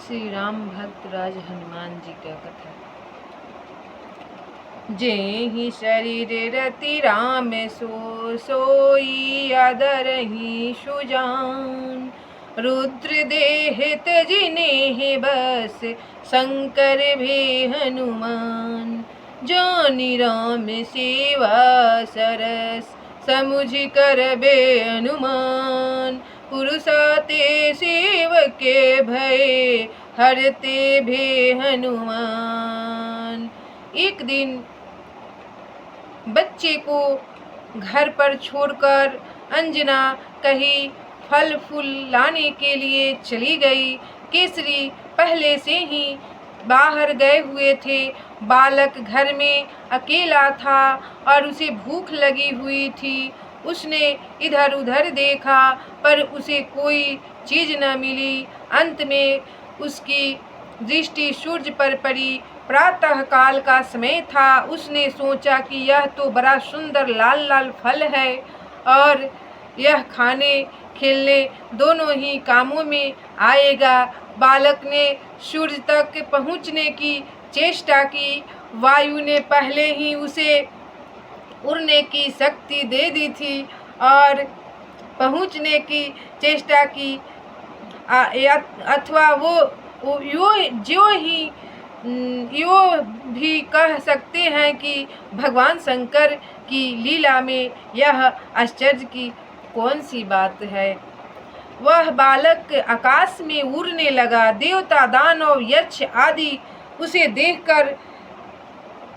श्री राम भक्त राज हनुमान जी का कथा। जेहि शरीर रति राम सोई आदरहि सुजान। रुद्र देह तजिनेहि बस शंकर भे हनुमान। जानि राम सेवा सरस समुझ करबे अनुमान। पुरुषाते सेवके भय हरते भे हनुमान। एक दिन बच्चे को घर पर छोड़कर अंजना कहीं फल फूल लाने के लिए चली गई। केसरी पहले से ही बाहर गए हुए थे। बालक घर में अकेला था और उसे भूख लगी हुई थी। उसने इधर उधर देखा पर उसे कोई चीज न मिली। अंत में उसकी दृष्टि सूर्य पर पड़ी। प्रातः काल का समय था। उसने सोचा कि यह तो बड़ा सुंदर लाल लाल फल है और यह खाने खेलने दोनों ही कामों में आएगा। बालक ने सूर्य तक पहुंचने की चेष्टा की। वायु ने पहले ही उसे उड़ने की शक्ति दे दी थी और पहुंचने की चेष्टा की। अथवा वो यो भी कह सकते हैं कि भगवान शंकर की लीला में यह आश्चर्य की कौन सी बात है। वह बालक आकाश में उड़ने लगा। देवता दानव यक्ष आदि उसे देखकर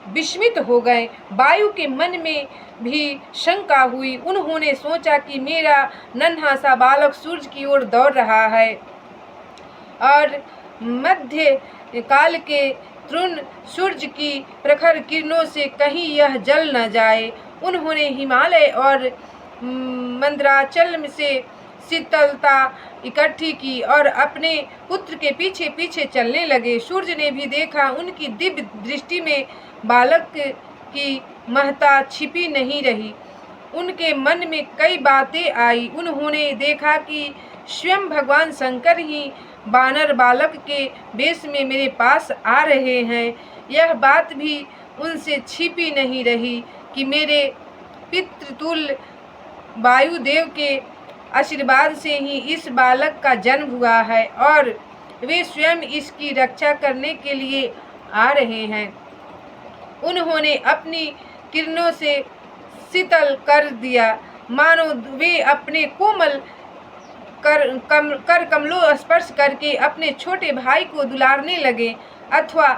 विस्मित हो गए। वायु के मन में भी शंका हुई। उन्होंने सोचा कि मेरा नन्हा सा बालक सूर्य की ओर दौड़ रहा है और मध्य काल के तरुण सूर्य की प्रखर किरणों से कहीं यह जल न जाए। उन्होंने हिमालय और मंदराचल से शीतलता इकट्ठी की और अपने पुत्र के पीछे पीछे चलने लगे। सूर्य ने भी देखा। उनकी दिव्य दृष्टि में बालक की महत्ता छिपी नहीं रही। उनके मन में कई बातें आई। उन्होंने देखा कि स्वयं भगवान शंकर ही बानर बालक के वेश में मेरे पास आ रहे हैं। यह बात भी उनसे छिपी नहीं रही कि मेरे पितृतुल्य वायुदेव के आशीर्वाद से ही इस बालक का जन्म हुआ है और वे स्वयं इसकी रक्षा करने के लिए आ रहे हैं। उन्होंने अपनी किरणों से शीतल कर दिया, मानो वे अपने कोमल कर कमलों स्पर्श करके अपने छोटे भाई को दुलारने लगे अथवा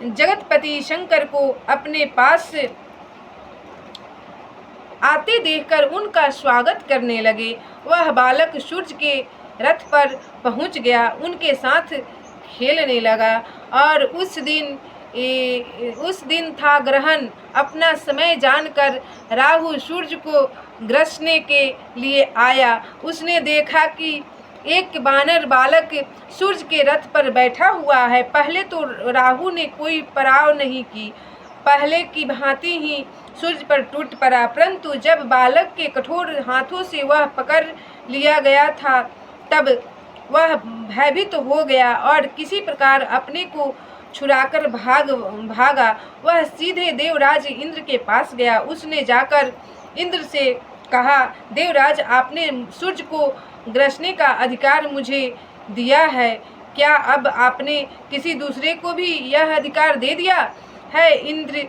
जगतपति शंकर को अपने पास आते देखकर उनका स्वागत करने लगे। वह बालक सूर्य के रथ पर पहुंच गया, उनके साथ खेलने लगा और उस दिन था ग्रहण। अपना समय जानकर राहु सूर्य को ग्रसने के लिए आया। उसने देखा कि एक बानर बालक सूर्य के रथ पर बैठा हुआ है। पहले तो राहु ने कोई पराव नहीं की, पहले की भांति ही सूर्य पर टूट पड़ा। परंतु जब बालक के कठोर हाथों से वह पकड़ लिया गया था तब वह भयभीत हो गया और किसी प्रकार अपने को छुड़ाकर भागा। वह सीधे देवराज इंद्र के पास गया। उसने जाकर इंद्र से कहा, देवराज, आपने सूर्य को ग्रसने का अधिकार मुझे दिया है, क्या अब आपने किसी दूसरे को भी यह अधिकार दे दिया है? इंद्र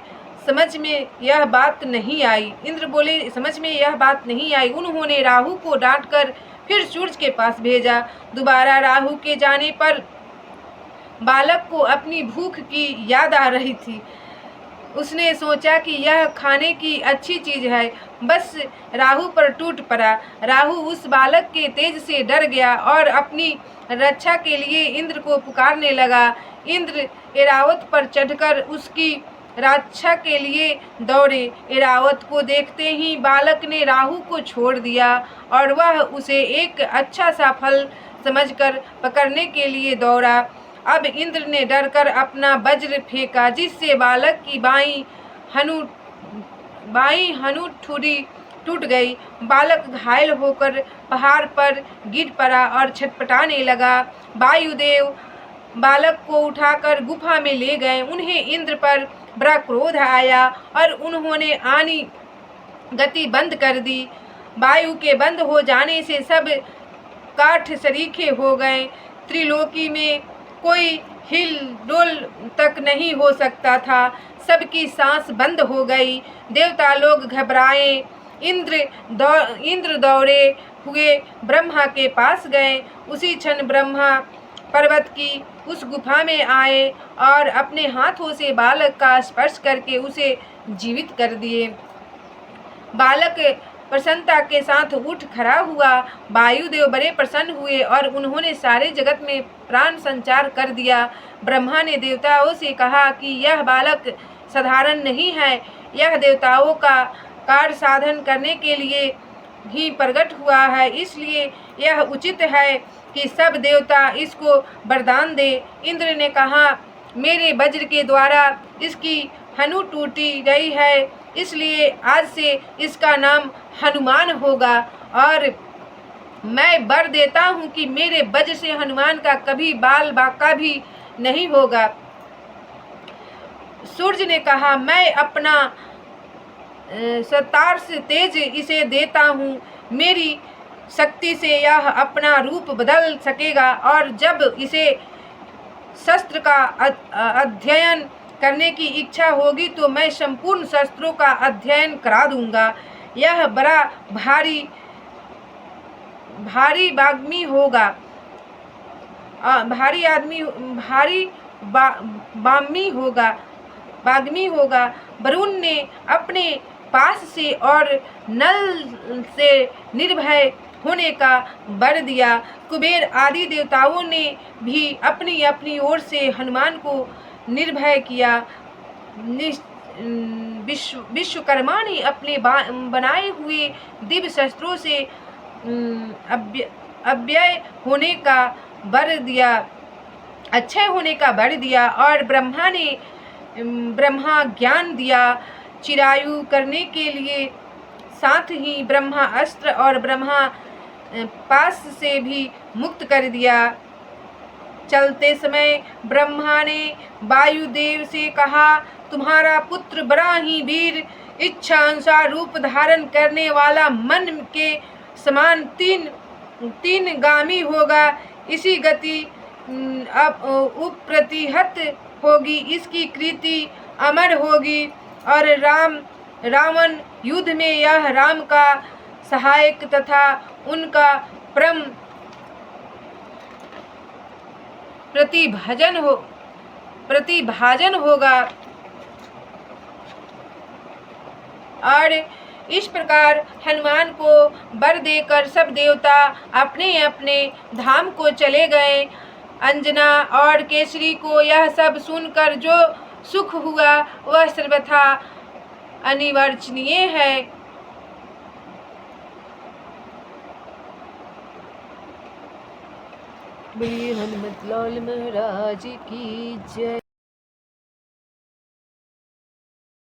समझ में यह बात नहीं आई। इंद्र बोले, समझ में यह बात नहीं आई। उन्होंने राहु को डांटकर फिर सूर्य के पास भेजा। दोबारा राहु के जाने पर बालक को अपनी भूख की याद आ रही थी। उसने सोचा कि यह खाने की अच्छी चीज है, बस राहु पर टूट पड़ा। राहु उस बालक के तेज से डर गया और अपनी रक्षा के लिए इंद्र को पुकारने लगा। इंद्र ऐरावत पर चढ़कर उसकी रक्षा के लिए दौड़े। ऐरावत को देखते ही बालक ने राहु को छोड़ दिया और वह उसे एक अच्छा सा फल समझकर पकड़ने के लिए दौड़ा। अब इंद्र ने डरकर अपना वज्र फेंका, जिससे बालक की बाईं हथुड़ी टूट गई। बालक घायल होकर पहाड़ पर गिर पड़ा और छटपटाने लगा। वायुदेव बालक को उठाकर गुफा में ले गए। उन्हें इंद्र पर बड़ा क्रोध आया और उन्होंने आनी गति बंद कर दी। वायु के बंद हो जाने से सब काठ सरीखे हो गए। त्रिलोकी में कोई हिल डोल तक नहीं हो सकता था। सबकी सांस बंद हो गई। देवता लोग घबराए। इंद्र दौड़े हुए ब्रह्मा के पास गए। उसी क्षण ब्रह्मा पर्वत की उस गुफा में आए और अपने हाथों से बालक का स्पर्श करके उसे जीवित कर दिए। बालक प्रसन्नता के साथ उठ खड़ा हुआ। वायुदेव बड़े प्रसन्न हुए और उन्होंने सारे जगत में प्राण संचार कर दिया। ब्रह्मा ने देवताओं से कहा कि यह बालक साधारण नहीं है, यह देवताओं का कार्य साधन करने के लिए ही प्रकट हुआ है, इसलिए यह उचित है कि सब देवता इसको वरदान दे। इंद्र ने कहा, मेरे वज्र के द्वारा इसकी हनु टूटी गई है, इसलिए आज से इसका नाम हनुमान होगा और मैं वर देता हूँ कि मेरे वज्र से हनुमान का कभी बाल बाका भी नहीं होगा। सूर्य ने कहा, मैं अपना सतार्स तेज इसे देता हूँ, मेरी शक्ति से यह अपना रूप बदल सकेगा और जब इसे शस्त्र का अध्ययन करने की इच्छा होगी तो मैं संपूर्ण शस्त्रों का अध्ययन करा दूंगा। यह बड़ा भारी बाग्मी होगा, बाग्मी होगा। वरुण ने अपने पास से और नल से निर्भय होने का वर दिया। कुबेर आदि देवताओं ने भी अपनी अपनी ओर से हनुमान को निर्भय किया। विश्वकर्मा ने अपने बनाए हुए दिव्य शस्त्रों से अव्यय होने का वर दिया, अक्षय होने का वर दिया और ब्रह्मा ज्ञान दिया चिरायु करने के लिए। साथ ही ब्रह्मा अस्त्र और ब्रह्मा पास से भी मुक्त कर दिया। चलते समय ब्रह्मा ने वायुदेव से कहा, तुम्हारा पुत्र बड़ा ही वीर, इच्छा अनुसार रूप धारण करने वाला, मन के समान तीन गामी होगा। इसी गति अब उप्रतिहत होगी, इसकी कृति अमर होगी और रावण युद्ध में यह राम का सहायक तथा उनका परम प्रतिभाजन होगा। और इस प्रकार हनुमान को वर देकर सब देवता अपने अपने धाम को चले गए। अंजना और केसरी को यह सब सुनकर जो सुख हुआ वह सर्वथा अनिवर्चनीय है। बोलिए हनुमत लाल महाराज की जय।